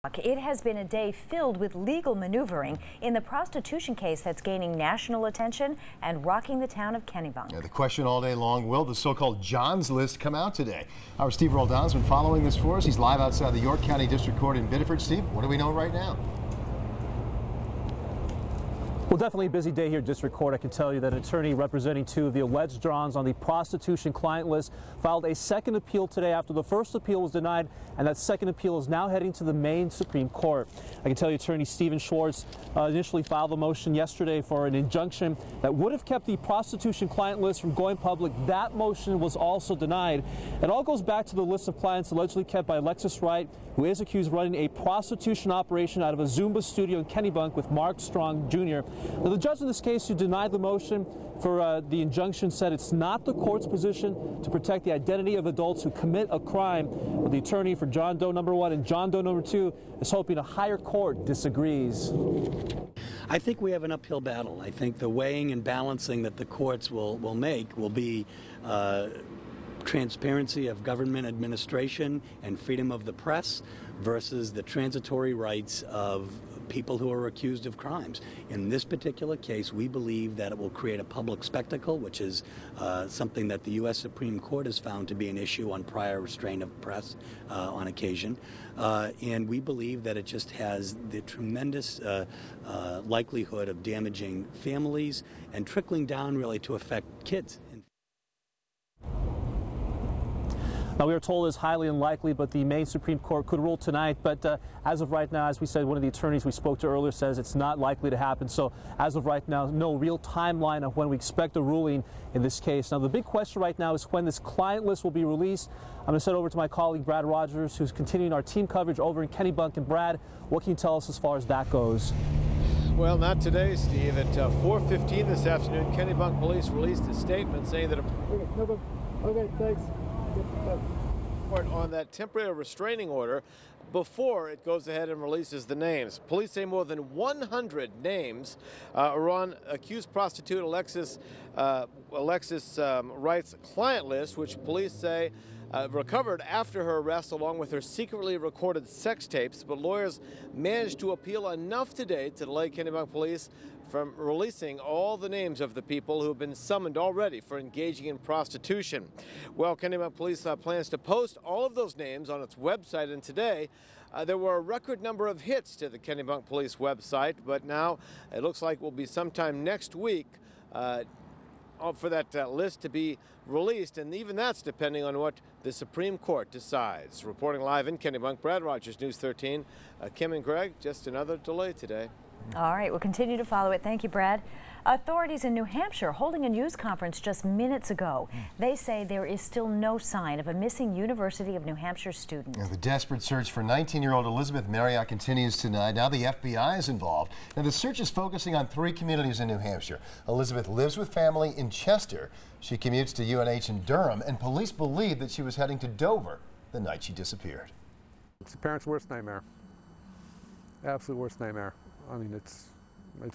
It has been a day filled with legal maneuvering in the prostitution case that's gaining national attention and rocking the town of Kennebunk. Yeah, the question all day long, will the so-called John's list come out today? Our Steve Roldan's been following this for us. He's live outside the York County District Court in Biddeford. Steve, what do we know right now? Well, definitely a busy day here at District Court. I can tell you that an attorney representing two of the alleged Johns on the prostitution client list filed a second appeal today after the first appeal was denied, and that second appeal is now heading to the Maine Supreme Court. I can tell you attorney Stephen Schwartz initially filed a motion yesterday for an injunction that would have kept the prostitution client list from going public. That motion was also denied. It all goes back to the list of clients allegedly kept by Alexis Wright, who is accused of running a prostitution operation out of a Zumba studio in Kennebunk with Mark Strong Jr. Now, the judge in this case who denied the motion for the injunction said it's not the court's position to protect the identity of adults who commit a crime. But the attorney for John Doe number 1 and John Doe number 2 is hoping a higher court disagrees. I think we have an uphill battle. I think the weighing and balancing that the courts will make will be transparency of government administration and freedom of the press versus the transitory rights of people who are accused of crimes. In this particular case, we believe that it will create a public spectacle, which is something that the U.S. Supreme Court has found to be an issue on prior restraint of press on occasion. And we believe that it just has the tremendous likelihood of damaging families and trickling down really to affect kids. Now, we are told it's highly unlikely, but the Maine Supreme Court could rule tonight. But as of right now, as we said, one of the attorneys we spoke to earlier says it's not likely to happen. So as of right now, no real timeline of when we expect a ruling in this case. Now, the big question right now is when this client list will be released. I'm going to send over to my colleague Brad Rogers, who's continuing our team coverage over in Kennebunk. And Brad, what can you tell us as far as that goes? Well, not today, Steve. At 4:15 this afternoon, Kennebunk police released a statement saying that Okay, thanks. On that temporary restraining order before it goes ahead and releases the names. Police say more than 100 names are on accused prostitute Alexis Wright's client list, which police say recovered after her arrest along with her secretly recorded sex tapes, but lawyers managed to appeal enough today to delay Kennebunk police from releasing all the names of the people who have been summoned already for engaging in prostitution. Well, Kennebunk police plans to post all of those names on its website, and today there were a record number of hits to the Kennebunk police website, but now it looks like it will be sometime next week for that list to be released, and even that's depending on what the Supreme Court decides. Reporting live in Kennebunk, Brad Rogers, News 13. Kim and Greg, just another delay today. All right, we'll continue to follow it. Thank you, Brad. Authorities in New Hampshire holding a news conference just minutes ago. They say there is still no sign of a missing University of New Hampshire student. Now, the desperate search for 19-year-old Elizabeth Marriott continues tonight. Now the FBI is involved. Now the search is focusing on 3 communities in New Hampshire. Elizabeth lives with family in Chester. She commutes to UNH in Durham, and police believe that she was heading to Dover the night she disappeared. It's the parents' worst nightmare. Absolute worst nightmare. I mean, it's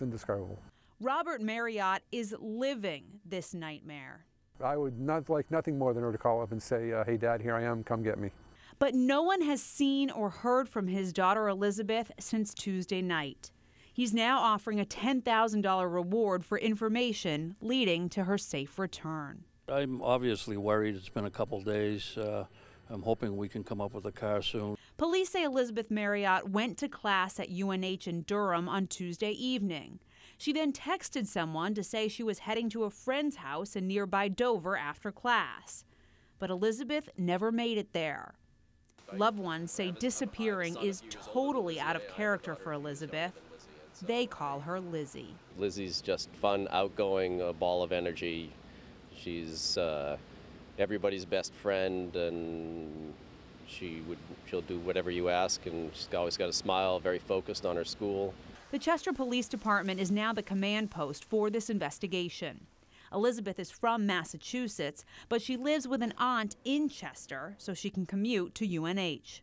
indescribable. Robert Marriott is living this nightmare. I would not like nothing more than her to call up and say, hey, Dad, here I am, come get me. But no one has seen or heard from his daughter Elizabeth since Tuesday night. He's now offering a $10,000 reward for information leading to her safe return. I'm obviously worried. It's been a couple days. I'm hoping we can come up with a car soon. Police say Elizabeth Marriott went to class at UNH in Durham on Tuesday evening. She then texted someone to say she was heading to a friend's house in nearby Dover after class. But Elizabeth never made it there. Loved ones say disappearing is totally out of character for Elizabeth. They call her Lizzie. Lizzie's just fun, outgoing, a ball of energy. She's everybody's best friend, and she'll do whatever you ask, and she's always got a smile, very focused on her school. The Chester Police Department is now the command post for this investigation. Elizabeth is from Massachusetts, but she lives with an aunt in Chester so she can commute to UNH.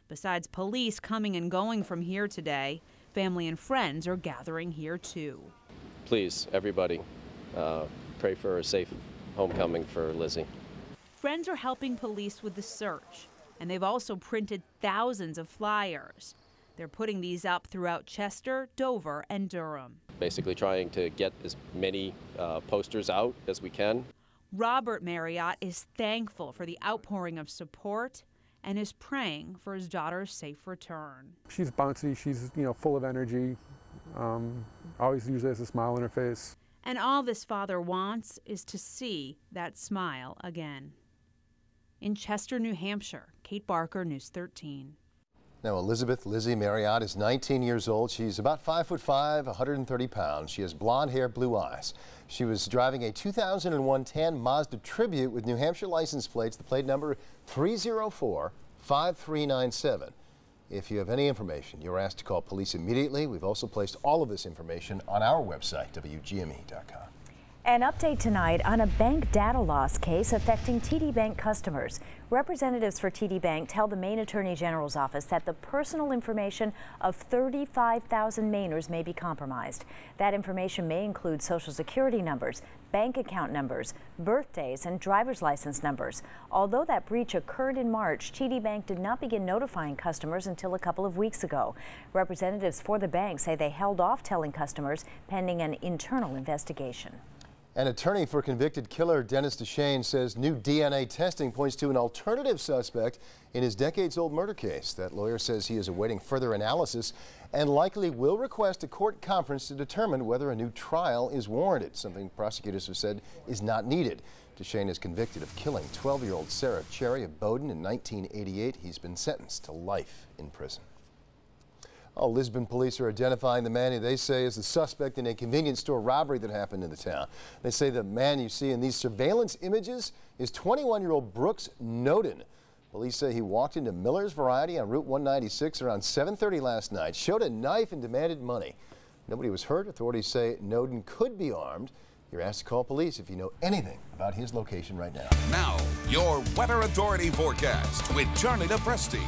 Besides police coming and going from here today, family and friends are gathering here too. Please, everybody, pray for a safe homecoming for Lizzie. Friends are helping police with the search, and they've also printed thousands of flyers. They're putting these up throughout Chester, Dover, and Durham. Basically trying to get as many posters out as we can. Robert Marriott is thankful for the outpouring of support and is praying for his daughter's safe return. She's bouncy, she's full of energy, always usually has a smile on her face. And all this father wants is to see that smile again. In Chester, New Hampshire, Kate Barker, News 13. Now, Elizabeth Lizzie Marriott is 19 years old. She's about 5'5", 130 pounds. She has blonde hair, blue eyes. She was driving a 2001 tan Mazda Tribute with New Hampshire license plates, the plate number 304-5397. If you have any information, you're asked to call police immediately. We've also placed all of this information on our website, WGME.com. An update tonight on a bank data loss case affecting TD Bank customers. Representatives for TD Bank tell the Maine Attorney General's office that the personal information of 35,000 Mainers may be compromised. That information may include Social Security numbers, bank account numbers, birthdays, and driver's license numbers. Although that breach occurred in March, TD Bank did not begin notifying customers until a couple of weeks ago. Representatives for the bank say they held off telling customers pending an internal investigation. An attorney for convicted killer Dennis DeShane says new DNA testing points to an alternative suspect in his decades-old murder case. That lawyer says he is awaiting further analysis and likely will request a court conference to determine whether a new trial is warranted, something prosecutors have said is not needed. DeShane is convicted of killing 12-year-old Sarah Cherry of Bowdoin in 1988. He's been sentenced to life in prison. Oh, Lisbon police are identifying the man who they say is the suspect in a convenience store robbery that happened in the town. They say the man you see in these surveillance images is 21-year-old Brooks Noden. Police say he walked into Miller's Variety on Route 196 around 7:30 last night, showed a knife and demanded money. Nobody was hurt. Authorities say Noden could be armed. You're asked to call police if you know anything about his location right now. Now, your Weather Authority forecast with Charlie DePresti.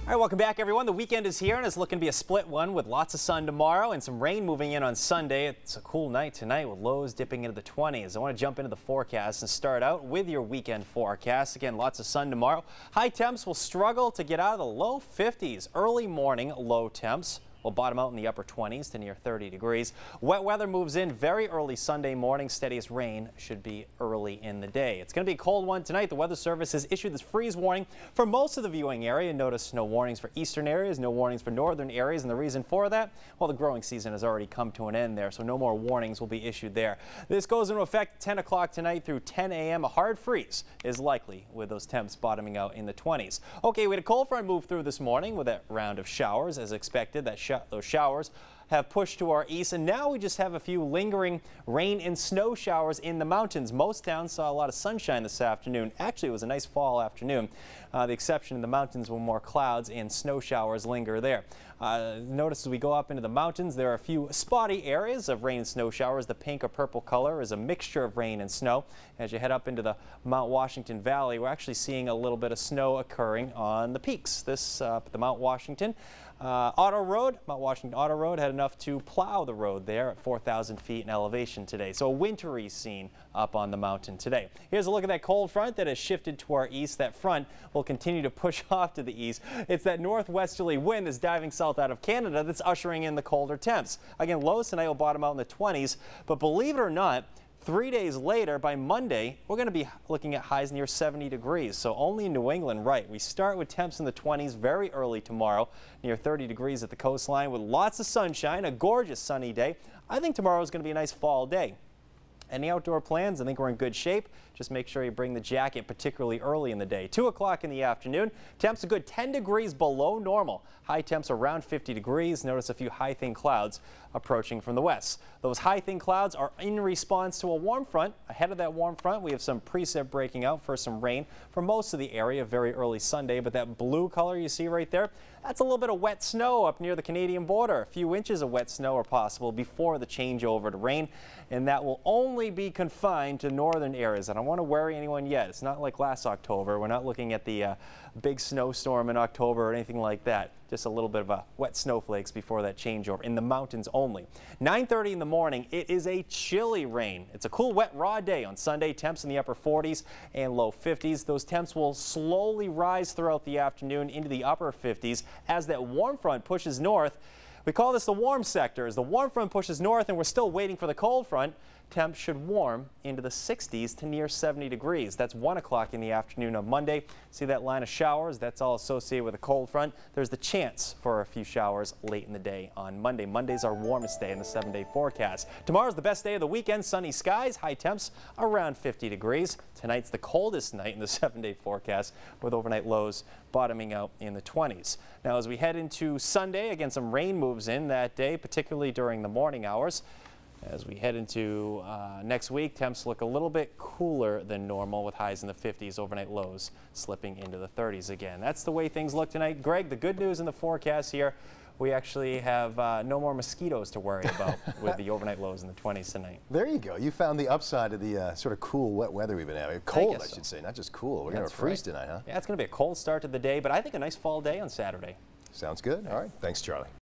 All right, welcome back, everyone. The weekend is here, and it's looking to be a split one with lots of sun tomorrow and some rain moving in on Sunday. It's a cool night tonight with lows dipping into the 20s. I want to jump into the forecast and start out with your weekend forecast. Again, lots of sun tomorrow. High temps will struggle to get out of the low 50s. Early morning low temps will bottom out in the upper 20s to near 30 degrees. Wet weather moves in very early Sunday morning. Steadiest rain should be early in the day. It's going to be a cold one tonight. The Weather Service has issued this freeze warning for most of the viewing area. Notice no warnings for eastern areas, no warnings for northern areas. And the reason for that? Well, the growing season has already come to an end there, so no more warnings will be issued there. This goes into effect 10 o'clock tonight through 10 a.m. A hard freeze is likely with those temps bottoming out in the 20s. Okay, we had a cold front move through this morning with that round of showers as expected. Those showers have pushed to our east, and now we just have a few lingering rain and snow showers in the mountains. Most towns saw a lot of sunshine this afternoon. Actually, it was a nice fall afternoon. The exception in the mountains were more clouds and snow showers linger there. Notice as we go up into the mountains, there are a few spotty areas of rain and snow showers. The pink or purple color is a mixture of rain and snow. As you head up into the Mount Washington Valley, we're actually seeing a little bit of snow occurring on the peaks. The Mount Washington Mount Washington Auto Road had enough to plow the road there at 4,000 feet in elevation today. So a wintry scene up on the mountain today. Here's a look at that cold front that has shifted to our east. That front will continue to push off to the east. It's that northwesterly wind that's diving south out of Canada that's ushering in the colder temps. Again, lows tonight will bottom out in the 20s, but believe it or not, 3 days later, by Monday, we're going to be looking at highs near 70 degrees. So only in New England, right? We start with temps in the 20s very early tomorrow, near 30 degrees at the coastline with lots of sunshine, a gorgeous sunny day. I think tomorrow is going to be a nice fall day. Any outdoor plans? I think we're in good shape. Just make sure you bring the jacket, particularly early in the day. 2 o'clock in the afternoon, temps a good 10 degrees below normal. High temps around 50 degrees. Notice a few high thin clouds approaching from the west. Those high thin clouds are in response to a warm front. Ahead of that warm front, we have some precip breaking out for some rain for most of the area very early Sunday. But that blue color you see right there, that's a little bit of wet snow up near the Canadian border. A few inches of wet snow are possible before the changeover to rain, and that will only be confined to northern areas. I don't want to worry anyone yet. It's not like last October. We're not looking at the big snowstorm in October or anything like that. Just a little bit of wet snowflakes before that changeover in the mountains only. 9:30 in the morning, it is a chilly rain. It's a cool, wet, raw day on Sunday. Temps in the upper 40s and low 50s. Those temps will slowly rise throughout the afternoon into the upper 50s as that warm front pushes north. We call this the warm sector. As the warm front pushes north and we're still waiting for the cold front, temps should warm into the 60s to near 70 degrees. That's 1 o'clock in the afternoon of Monday. See that line of showers? That's all associated with a cold front. There's the chance for a few showers late in the day on Monday. Monday's our warmest day in the 7-day forecast. Tomorrow's the best day of the weekend. Sunny skies, high temps around 50 degrees. Tonight's the coldest night in the 7-day forecast with overnight lows bottoming out in the 20s. Now as we head into Sunday, again some rain moves in that day, particularly during the morning hours. As we head into next week, temps look a little bit cooler than normal with highs in the 50s, overnight lows slipping into the 30s again. That's the way things look tonight. Greg, the good news in the forecast here, we actually have no more mosquitoes to worry about with the overnight lows in the 20s tonight. There you go. You found the upside of the sort of cool, wet weather we've been having. Cold, I should say, not just cool. We're going to freeze tonight, huh? Yeah, it's going to be a cold start to the day, but I think a nice fall day on Saturday. Sounds good. All right. Thanks, Charlie.